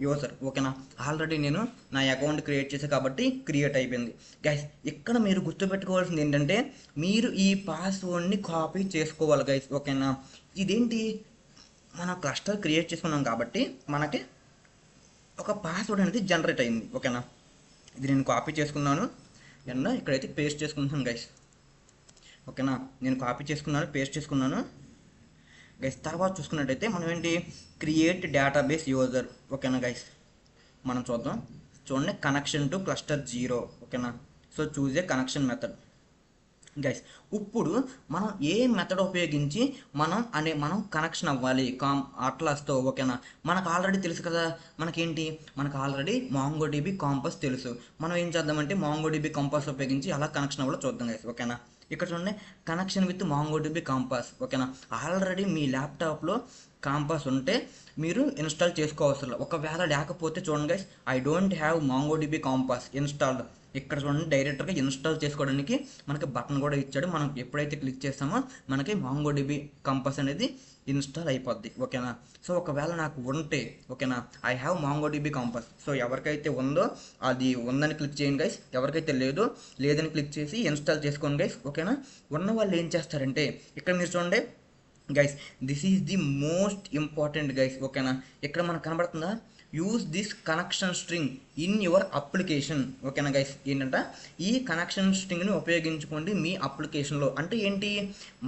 యూజర్. ఓకేనా ఆల్రెడీ నేను నా అకౌంట్ క్రియేట్ చేసా కాబట్టి క్రియేట్ అయిపోయింది గైస్. ఇక్కడ మీరు గుర్తుపెట్టుకోవాల్సింది ఏంటంటే మీరు ఈ పాస్వర్డ్ని కాపీ చేసుకోవాలి గైస్. ఓకేనా ఇదేంటి, మన క్లస్టర్ క్రియేట్ చేసుకున్నాం కాబట్టి మనకి ఒక పాస్వర్డ్ అనేది జనరేట్ అయింది. ఓకేనా ఇది నేను కాపీ చేసుకున్నాను అండ్ ఇక్కడైతే పేస్ట్ చేసుకుంటున్నాను గైస్. ఓకేనా నేను కాపీ చేసుకున్నాను, పేస్ట్ చేసుకున్నాను గైస్. తర్వాత చూసుకున్నట్టయితే మనం ఏంటి, క్రియేట్ డేటాబేస్ యూజర్. ఓకేనా గైస్ మనం చూద్దాం. చూడండి కనెక్షన్ టు క్లస్టర్ 0. ఓకేనా so choose a connection method guys. ఇప్పుడు మనం ఏ మెథడ్ ఉపయోగించి మనం కనెక్షన్ అవ్వాలి అట్లాస్తో. ఓకేనా మనకు ఆల్రెడీ తెలుసు కదా, మనకు ఆల్రెడీ మాంగోడిబి కాంపాస్ తెలుసు. మనం ఏం చేద్దామంటే మాంగోడిబి కాంపాస్ ఉపయోగించి ఎలా కనెక్షన్ అవ్వాలో చూద్దాం గైస్. ఓకేనా ఇక్కడ చూడండి కనెక్షన్ విత్ మాంగోడిబి కాంపాస్. ఓకేనా ఆల్రెడీ మీ ల్యాప్టాప్లో కాంపాస్ ఉంటే మీరు ఇన్స్టాల్ చేసుకోవసరం. ఒకవేళ లేకపోతే చూడండి guys, I don't have MongoDB compass installed. ఇక్కడ చూడండి డైరెక్ట్గా ఇన్స్టాల్ చేసుకోవడానికి మనకి బటన్ కూడా ఇచ్చాడు. మనం ఎప్పుడైతే క్లిక్ చేస్తామో మనకి మాంగోడిబి కాంపాస్ అనేది ఇన్స్టాల్ అయిపోద్ది. ఓకేనా సో ఒకవేళ నాకు ఉంటే, ఓకేనా I have MongoDB compass. So ఎవరికైతే ఉందో అది ఉందని క్లిక్ చేయండి గైస్, ఎవరికైతే లేదని క్లిక్ చేసి ఇన్స్టాల్ చేసుకోండి గైస్. ఓకేనా ఉన్న వాళ్ళు ఏం చేస్తారంటే ఇక్కడ మీరు చూడండి guys, this is the most important guys. ఓకేనా ఇక్కడ మనకు కనబడుతుందా, use this connection string in your application. ఓకేనా గైస్ ఏంటంటే ఈ కనెక్షన్ స్ట్రింగ్ని ఉపయోగించుకోండి మీ అప్లికేషన్లో. అంటే ఏంటి,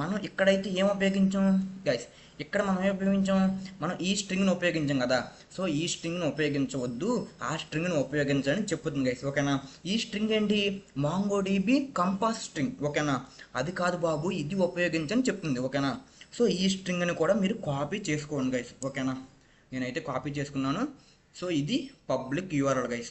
మనం ఇక్కడైతే ఏం ఉపయోగించాం గైస్, ఇక్కడ మనం ఏం ఉపయోగించాం, మనం ఈ స్ట్రింగ్ని ఉపయోగించాం కదా. సో ఈ స్ట్రింగ్ని ఉపయోగించవద్దు, ఆ స్ట్రింగ్ని ఉపయోగించని చెప్పుతుంది గైస్. ఓకేనా ఈ స్ట్రింగ్ ఏంటి, మాంగోడిబి కంపాస్ స్ట్రింగ్. ఓకేనా అది కాదు బాబు, ఇది ఉపయోగించని చెప్తుంది. ఓకేనా సో ఈ స్ట్రింగ్ని కూడా మీరు కాపీ చేసుకోండి గైస్. ఓకేనా నేనైతే కాపీ చేసుకున్నాను. సో ఇది పబ్లిక్ యూఆర్ఎల్ గైస్.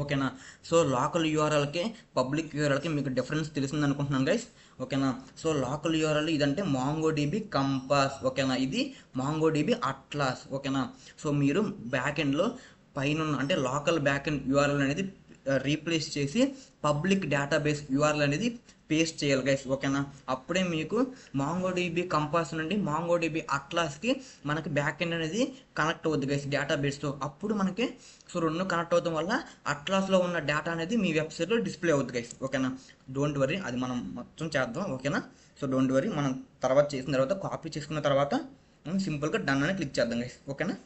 ఓకేనా సో లోకల్ యూఆర్ఎల్కి పబ్లిక్ యూఆర్ఎల్కి మీకు డిఫరెన్స్ తెలిసింది అనుకుంటున్నాను గైస్. ఓకేనా సో లోకల్ యూఆర్ఎల్ ఇదంటే మాంగోడిబి కంపాస్. ఓకేనా ఇది మాంగోడిబి అట్లాస్. ఓకేనా సో మీరు బ్యాక్ ఎండ్లో పైన అంటే లోకల్ బ్యాక్ ఎండ్ యూఆర్ఎల్ అనేది రీప్లేస్ చేసి పబ్లిక్ డేటాబేస్ యూఆర్ఎల్ అనేది పేస్ట్ చేయాలి గైస్. ఓకేనా అప్పుడే మీకు మాంగోడిబి కంపాస్ నుండి మాంగోడిబి అట్లాస్కి మనకి బ్యాక్ ఎండ్ అనేది కనెక్ట్ అవుద్ది గైస్ డేటాబేస్తో. అప్పుడు మనకి సో రెండు కనెక్ట్ అవడం వల్ల అట్లాస్లో ఉన్న డేటా అనేది మీ వెబ్సైట్లో డిస్ప్లే అవుతుంది గైస్. ఓకేనా డోంట్ వరీ, అది మనం మొత్తం చేద్దాం. ఓకేనా సో డోంట్ వరీ, మనం తర్వాత చేసిన తర్వాత కాపీ చేసుకున్న తర్వాత మనం సింపుల్గా డన్ అని క్లిక్ చేద్దాం గైస్. ఓకేనా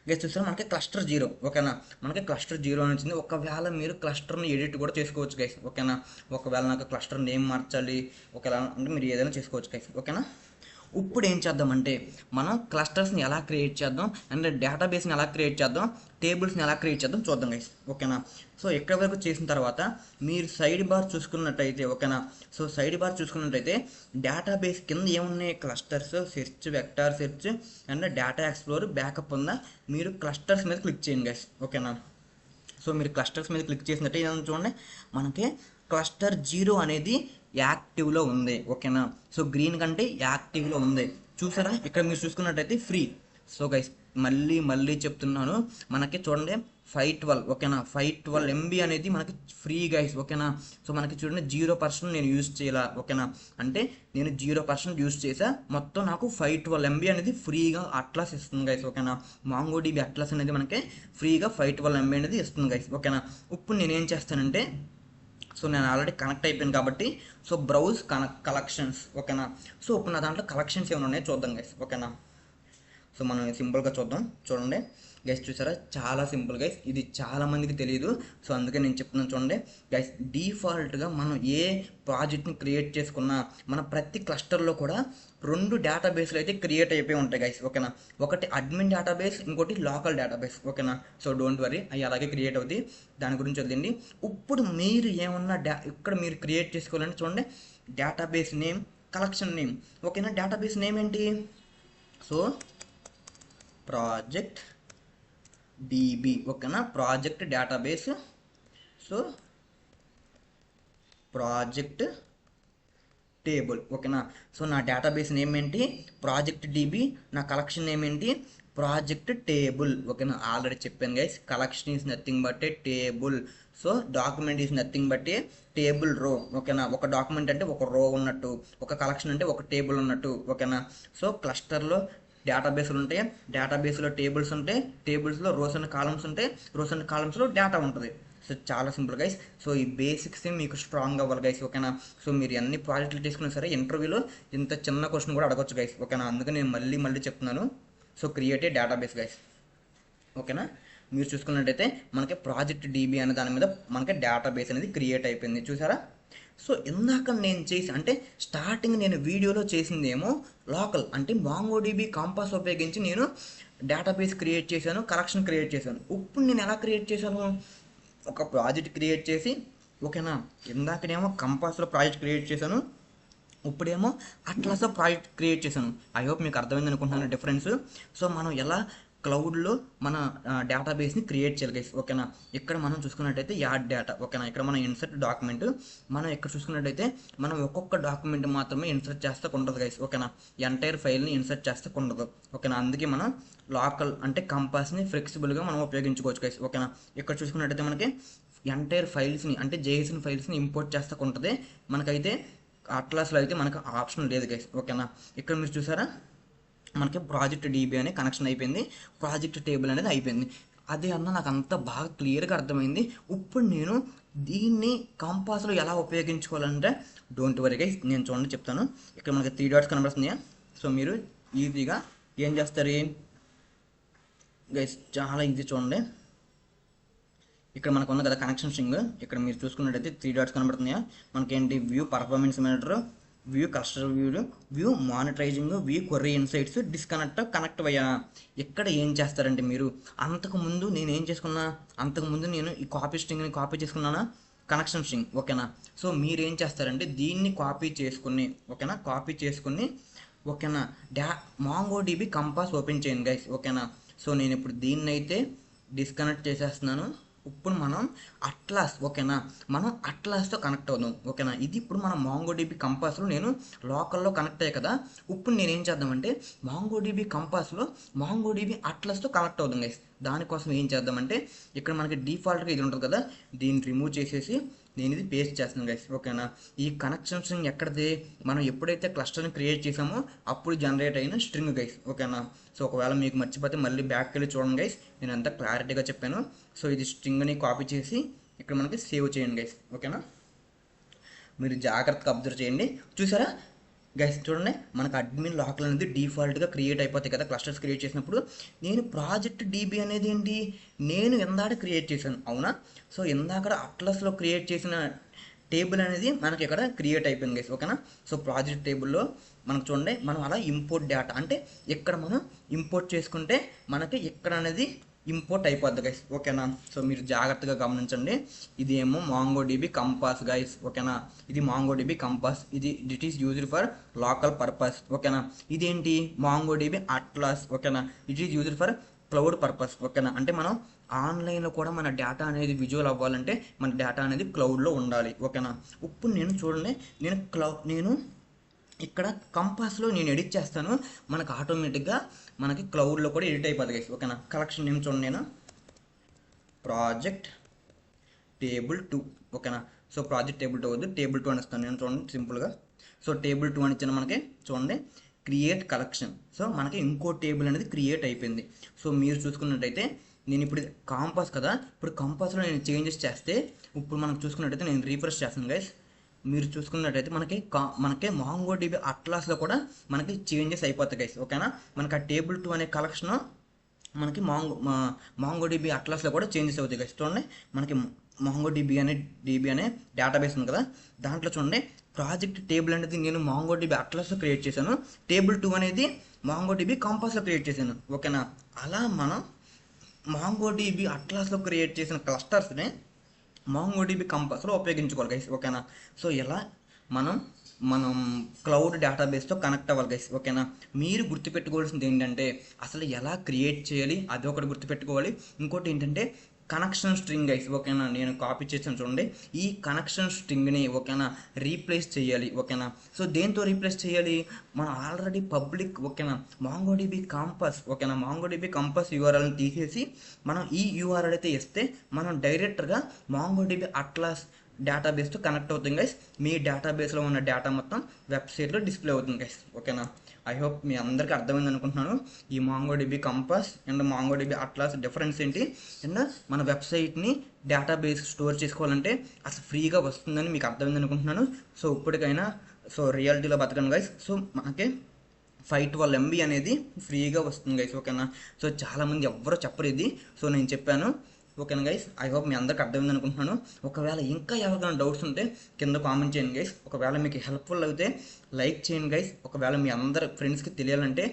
గైస్ చూసారా మనకి క్లస్టర్ 0. ఓకేనా మనకి క్లస్టర్ 0 అని వచ్చింది. ఒకవేళ మీరు క్లస్టర్ని ఎడిట్ కూడా చేసుకోవచ్చు గైస్. ఓకేనా ఒకవేళ నాకు క్లస్టర్ నేమ్ మార్చాలి ఒకవేళ అంటే మీరు ఏదైనా చేసుకోవచ్చు గైస్. ఓకేనా ఇప్పుడు ఏం చేద్దామంటే మనం క్లస్టర్స్ని ఎలా క్రియేట్ చేద్దాం అండ్ డేటాబేస్ని ఎలా క్రియేట్ చేద్దాం, టేబుల్స్ని ఎలా క్రియేట్ చేద్దాం చూద్దాం గైస్. ఓకేనా. సో ఇక్కడ వరకు చేసిన తర్వాత మీరు సైడ్ బార్ చూసుకున్నట్టయితే, ఓకేనా, సో సైడ్ బార్ చూసుకున్నట్టయితే డేటాబేస్ కింద ఏమున్నాయి, clusters, search, vector search and data explore, backup ఉందా. మీరు క్లస్టర్స్ మీద క్లిక్ చేయండి గైస్. ఓకేనా. సో మీరు క్లస్టర్స్ మీద క్లిక్ చేసినట్టే చూడండి, మనకి క్లస్టర్ 0 అనేది యాక్టివ్లో ఉంది. ఓకేనా. సో గ్రీన్ కంటే యాక్టివ్లో ఉంది. చూసారా, ఇక్కడ మీరు చూసుకున్నట్టయితే ఫ్రీ. సో గైస్ మళ్ళీ చెప్తున్నాను, మనకి చూడండి 512, ఓకేనా, 512 MB అనేది మనకి ఫ్రీ గైస్. ఓకేనా. సో మనకి చూడండి 0% నేను యూజ్ చేయాల. ఓకేనా, అంటే నేను 0% యూజ్ చేసా, మొత్తం నాకు 512 MB అనేది ఫ్రీగా అట్లాస్ ఇస్తుంది గైస్. ఓకేనా. మాంగోడిబి అట్లాస్ అనేది మనకి ఫ్రీగా 512 MB అనేది ఇస్తుంది గైస్. ఓకేనా. ఇప్పుడు నేను ఏం చేస్తానంటే, సో నేను ఆల్రెడీ కనెక్ట్ అయిపోయాను కాబట్టి, సో బ్రౌజ్ కలెక్షన్స్. ఓకేనా. సో ఇప్పుడు నా దాంట్లో కలెక్షన్స్ ఏమైనా ఉన్నాయో చూద్దాం గైస్. ఓకేనా. సో మనం సింపుల్గా చూద్దాం. చూడండి గైస్, చూసారా, చాలా సింపుల్ గైస్, ఇది చాలా మందికి తెలియదు. సో అందుకే నేను చెప్తున్నాను. చూడండి గైస్, డిఫాల్ట్గా మనం ఏ ప్రాజెక్ట్ని క్రియేట్ చేసుకున్నా మన ప్రతి క్లస్టర్లో కూడా 2 డేటాబేస్లు అయితే క్రియేట్ అయిపోయి ఉంటాయి గైస్. ఓకేనా. ఒకటి అడ్మిన్ డేటాబేస్, ఇంకోటి లోకల్ డేటాబేస్. ఓకేనా. సో డోంట్ వరీ, అవి అలాగే క్రియేట్ అవుతాయి, దాని గురించి వదిలేండి. ఇప్పుడు మీరు ఏమన్నా ఇక్కడ మీరు క్రియేట్ చేసుకోవాలంటే చూడండి, డేటాబేస్ నేమ్, కలెక్షన్ నేమ్. ఓకేనా. డేటాబేస్ నేమ్ ఏంటి, సో ప్రాజెక్ట్ డిబి. ఓకేనా. Project database, so project table. ఓకేనా. సో నా డేటాబేస్ నేమ్ ఏంటి, ప్రాజెక్ట్ డిబి. నా కలెక్షన్ నేమ్ ఏంటి, ప్రాజెక్ట్ టేబుల్. ఓకేనా. ఆల్రెడీ చెప్పాను guys, collection is nothing but a table. So document is nothing but a table రో. ఓకేనా. ఒక డాక్యుమెంట్ అంటే ఒక రో ఉన్నట్టు, ఒక కలెక్షన్ అంటే ఒక టేబుల్ ఉన్నట్టు. ఓకేనా. సో క్లస్టర్లో డేటాబేస్లు ఉంటాయి, డేటాబేస్లో టేబుల్స్ ఉంటాయి, టేబుల్స్లో రోస్ అండ్ కాలమ్స్ ఉంటాయి, రోస్ అండ్ కాలమ్స్లో డేటా ఉంటుంది. సో చాలా సింపుల్ గైస్. సో ఈ బేసిక్స్ మీకు స్ట్రాంగ్ అవ్వాలి గైస్. ఓకేనా. సో మీరు అన్ని ప్రాజెక్టులు తీసుకున్నా సరే ఇంటర్వ్యూలో ఇంత చిన్న క్వశ్చన్ కూడా అడగొచ్చు గైస్. ఓకేనా. అందుకే నేను మళ్ళీ చెప్తున్నాను. So create a database guys. ఓకేనా. మీరు చూసుకున్నట్టయితే మనకి ప్రాజెక్ట్ డిబి అనే దాని మీద మనకి డేటాబేస్ అనేది క్రియేట్ అయిపోయింది. చూసారా. సో ఇందాక నేను చేసి అంటే స్టార్టింగ్ నేను వీడియోలో చేసింది ఏమో లోకల్ అంటే మాంగోడిబి కంపాస్ ఉపయోగించి నేను డేటాబేస్ క్రియేట్ చేశాను, కలెక్షన్ క్రియేట్ చేశాను. ఇప్పుడు నేను ఎలా క్రియేట్ చేశాను, ఒక ప్రాజెక్ట్ క్రియేట్ చేసి, ఓకేనా, ఇందాకనేమో కంపాస్లో ప్రాజెక్ట్ క్రియేట్ చేశాను, ఇప్పుడేమో అట్లాస్లో ప్రాజెక్ట్ క్రియేట్ చేశాను. ఐ హోప్ మీకు అర్థమైంది అనుకుంటున్నాను డిఫరెన్స్. సో మనం ఎలా క్లౌడ్లో మన డేటాబేస్ని క్రియేట్ చేయాలి గైస్. ఓకేనా. ఇక్కడ మనం చూసుకున్నట్టయితే యాడ్ డేటా. ఓకేనా. ఇక్కడ మనం ఇన్సర్ట్ డాక్యుమెంట్, మనం ఇక్కడ చూసుకున్నట్టయితే మనం ఒక్కొక్క డాక్యుమెంట్ మాత్రమే ఇన్సర్ట్ చేస్తే ఉండదు గైస్. ఓకేనా. ఎంటైర్ ఫైల్ని ఇన్సర్ట్ చేస్తే ఉండదు. ఓకేనా. అందుకే మనం లోకల్ అంటే కంపాస్ని ఫ్లెక్సిబుల్గా మనం ఉపయోగించుకోవచ్చు గైస్. ఓకేనా. ఇక్కడ చూసుకున్నట్టయితే మనకి ఎంటైర్ ఫైల్స్ని అంటే జేఎస్ఎన్ ఫైల్స్ని ఇంపోర్ట్ చేస్తే ఉంటుంది. మనకైతే అట్లాస్లో అయితే మనకు ఆప్షన్ లేదు గైస్. ఓకేనా. ఇక్కడ మీరు చూసారా, మనకి ప్రాజెక్ట్ డిబి అనే కనెక్షన్ అయిపోయింది, ప్రాజెక్ట్ టేబుల్ అనేది అయిపోయింది. అదే అన్న నాకు అంత బాగా క్లియర్గా అర్థమైంది. ఇప్పుడు నేను దీన్ని కంపాస్లో ఎలా ఉపయోగించుకోవాలంటే డోంట్ వరీ గైస్, నేను చూడండి చెప్తాను. ఇక్కడ మనకి 3 డాట్స్ కనబడుతున్నాయా. సో మీరు ఈజీగా ఏం చేస్తారు గైస్, చాలా ఈజీ. చూడండి ఇక్కడ మనకు ఉన్న కదా కనెక్షన్ స్ట్రింగ్, ఇక్కడ మీరు చూసుకున్నట్టయితే 3 డాట్స్ కనబడుతున్నాయా. మనకేంటి view performance manager, view customer view monetizing, view query insights, connect అయ్యా. ఇక్కడ ఏం చేస్తారంటే మీరు అంతకుముందు నేను ఏం చేసుకున్నా, అంతకుముందు నేను ఈ కాపీ స్ట్రింగ్ని కాపీ చేసుకున్నానా, కనెక్షన్ స్ట్రింగ్. ఓకేనా. సో మీరు ఏం చేస్తారంటే దీన్ని కాపీ చేసుకుని, ఓకేనా, కాపీ చేసుకుని, ఓకేనా, మాంగోడిబి కంపాస్ ఓపెన్ చేయండి గైస్. ఓకేనా. సో నేను ఇప్పుడు దీన్ని అయితే డిస్కనెక్ట్ చేసేస్తున్నాను. ఇప్పుడు మనం అట్లాస్, ఓకేనా, మనం అట్లాస్తో కనెక్ట్ అవుదాం. ఓకేనా. ఇది ఇప్పుడు మన మాంగోడిబి కంపాస్లో నేను లోకల్లో కనెక్ట్ అయ్యాయి కదా. ఇప్పుడు నేను ఏం చేద్దామంటే మాంగోడిబి కంపాస్లో మాంగోడిబి అట్లాస్తో కనెక్ట్ అవుదాం గైస్. దానికోసం ఏం చేద్దామంటే ఇక్కడ మనకి డిఫాల్ట్గా ఇది ఉంటుంది కదా, దీన్ని రిమూవ్ చేసేసి నేను ఇది పేస్ట్ చేస్తున్నాను గైస్. ఓకేనా. ఈ కనెక్షన్ స్ట్రింగ్ ఎక్కడిది, మనం ఎప్పుడైతే క్లస్టర్ని క్రియేట్ చేసామో అప్పుడు జనరేట్ అయిన స్ట్రింగ్ గైస్. ఓకేనా. సో ఒకవేళ మీకు మర్చిపోతే మళ్ళీ బ్యాక్కి వెళ్ళి చూడండి గైస్, నేను అంతా క్లారిటీగా చెప్పాను. సో ఇది స్ట్రింగ్ని కాపీ చేసి ఇక్కడ మనకి సేవ్ చేయండి గైస్. ఓకేనా. మీరు జాగ్రత్తగా అబ్జర్వ్ చేయండి. చూసారా గైస్, చూడండి మనకు అడ్మిన్ లోకల్ అనేది డిఫాల్ట్గా క్రియేట్ అయిపోతాయి కదా క్లస్టర్స్ క్రియేట్ చేసినప్పుడు. నేను ప్రాజెక్ట్ డిబి అనేది ఏంటి, నేను ఇందాక క్రియేట్ చేశాను, అవునా. సో ఇందాక అట్లాస్లో క్రియేట్ చేసిన టేబుల్ అనేది మనకి ఇక్కడ క్రియేట్ అయిపోయింది గైస్. ఓకేనా. సో ప్రాజెక్ట్ టేబుల్లో మనకు చూడండి మనం అలా ఇంపోర్ట్ డేటా అంటే ఇక్కడ మనం ఇంపోర్ట్ చేసుకుంటే మనకి ఇక్కడ అనేది ఇంపోర్ట్ అయిపోద్ది గైస్, ఓకేనా. సో మీరు జాగ్రత్తగా గమనించండి. ఇది ఏమో మాంగోడిబి కంపాస్ గైస్, ఓకేనా. ఇది MongoDB compass, it is used for local purpose, ఓకేనా. ఇదేంటి మాంగోడిబి అట్లాస్, ఓకేనా. It is used for cloud purpose, ఓకేనా. అంటే మనం ఆన్లైన్లో కూడా మన డేటా అనేది విజువల్ అవ్వాలంటే మన డేటా అనేది క్లౌడ్లో ఉండాలి, ఓకేనా. ఇప్పుడు నేను చూడండి, నేను ఇక్కడ కంపాస్లో నేను ఎడిట్ చేస్తాను, మనకు ఆటోమేటిక్గా మనకి క్లౌడ్లో కూడా ఎడిట్ అయిపోతుంది గైస్, ఓకేనా. కలెక్షన్ నేమ్ చూడండి, నేను ప్రాజెక్ట్ టేబుల్ 2, ఓకేనా. సో ప్రాజెక్ట్ టేబుల్ 2 వద్దు, టేబుల్ 2 అని ఇస్తాను నేను, చూడండి సింపుల్గా. సో టేబుల్ 2 అని ఇచ్చిన మనకి చూడండి క్రియేట్ కలెక్షన్. సో మనకి ఇంకో టేబుల్ అనేది క్రియేట్ అయిపోయింది. సో మీరు చూసుకున్నట్టయితే నేను ఇప్పుడు కాంపాస్ కదా, ఇప్పుడు కంపాస్లో నేను చేంజెస్ చేస్తే ఇప్పుడు మనం చూసుకున్నట్టయితే నేను రీఫ్రెష్ చేస్తాను గైస్. మీరు చూసుకున్నట్టయితే మనకి మాంగోడిబి అట్లాస్లో కూడా మనకి చేంజెస్ అయిపోతాయి గైస్, ఓకేనా. మనకి ఆ టేబుల్ 2 అనే కలెక్షన్ మనకి మాంగోడిబి అట్లాస్లో కూడా చేంజెస్ అవుతాయి గైస్. చూడండి మనకి మాంగోడిబి అనే డేటాబేస్ ఉంది కదా, దాంట్లో చూడండి ప్రాజెక్ట్ టేబుల్ అనేది నేను మాంగోడిబి అట్లాస్లో క్రియేట్ చేశాను, టేబుల్ 2 అనేది మాంగోడిబి కంపాస్లో క్రియేట్ చేశాను, ఓకేనా. అలా మనం మాంగోడిబి అట్లాస్లో క్రియేట్ చేసిన క్లస్టర్స్ని మాంగోడిబి కంపాస్లో ఉపయోగించుకోవాలి గైస్, ఓకేనా. సో ఇలా మనం క్లౌడ్ డేటాబేస్తో కనెక్ట్ అవ్వాలి గైస్, ఓకేనా. మీరు గుర్తుపెట్టుకోవాల్సింది ఏంటంటే అసలు ఎలా క్రియేట్ చేయాలి అది ఒకటి గుర్తుపెట్టుకోవాలి. ఇంకోటి ఏంటంటే కనెక్షన్ స్ట్రింగ్ గైస్, ఓకేనా. నేను కాపీ చేసాను చూడండి, ఈ కనెక్షన్ స్ట్రింగ్ని ఓకేనా రీప్లేస్ చేయాలి, ఓకేనా. సో దేంతో రీప్లేస్ చేయాలి, మనం ఆల్రెడీ పబ్లిక్ ఓకేనా మాంగోడిబి కంపాస్, ఓకేనా. మాంగోడిబి కంపాస్ యూఆర్ఎల్ని తీసేసి మనం ఈ యూఆర్ఎల్ అయితే ఇస్తే మనం డైరెక్ట్గా మాంగోడిబి అట్లాస్ డేటాబేస్తో కనెక్ట్ అవుతుంది గైస్. మీ డేటాబేస్లో ఉన్న డేటా మొత్తం వెబ్సైట్లో డిస్ప్లే అవుతుంది గైస్, ఓకేనా. ఐ హోప్ మీ అందరికీ అర్థమైంది అనుకుంటున్నాను ఈ MongoDB compass and MongoDB atlas difference ఏంటి, అండ్ మన వెబ్సైట్ని డేటాబేస్ స్టోర్ చేసుకోవాలంటే అసలు ఫ్రీగా వస్తుందని మీకు అర్థమైంది అనుకుంటున్నాను. సో ఇప్పటికైనా సో రియాలిటీలో బతకండి గైస్. సో మనకి 512 MB అనేది ఫ్రీగా వస్తుంది గైస్, ఓకేనా. సో చాలామంది ఎవ్వరూ చెప్పరు ఇది, సో నేను చెప్పాను, ఓకేనా గైస్. ఐ హోప్ మీ అందరికి అర్థమైంది అనుకుంటున్నాను. ఒకవేళ ఇంకా ఎవరికైనా డౌట్స్ ఉంటే కింద కామెంట్ చేయండి గైస్. ఒకవేళ మీకు హెల్ప్ఫుల్ అయితే లైక్ చేయండి గైస్. ఒకవేళ మీ అందరి ఫ్రెండ్స్కి తెలియాలంటే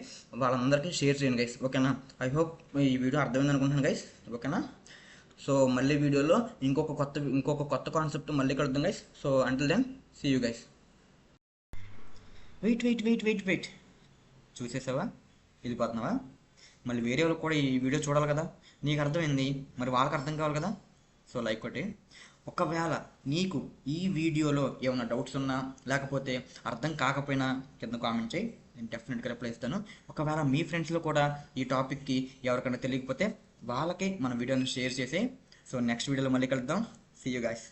వాళ్ళందరికీ షేర్ చేయండి గైస్, ఓకేనా. ఐ హోప్ ఈ వీడియో అర్థమైంది అనుకుంటున్నాను గైస్, ఓకేనా. సో మళ్ళీ వీడియోలో ఇంకొక కొత్త కాన్సెప్ట్ మళ్ళీ కలుద్దాం guys. So until then see you guys. Wait చూసేసావా, వెళ్ళిపోతున్నావా? మళ్ళీ వేరే వాళ్ళు కూడా ఈ వీడియో చూడాలి కదా, నీకు అర్థమైంది మరి వాళ్ళకి అర్థం కావాలి కదా. సో లైక్ కొట్టి, ఒకవేళ నీకు ఈ వీడియోలో ఏమైనా డౌట్స్ ఉన్నా లేకపోతే అర్థం కాకపోయినా కింద కామెంట్ చేయి, నేను డెఫినెట్గా రిప్లై ఇస్తాను. ఒకవేళ మీ ఫ్రెండ్స్లో కూడా ఈ టాపిక్కి ఎవరికైనా తెలియకపోతే వాళ్ళకి మన వీడియోని షేర్ చేసి, సో నెక్స్ట్ వీడియోలో మళ్ళీ కలుద్దాం. See you guys.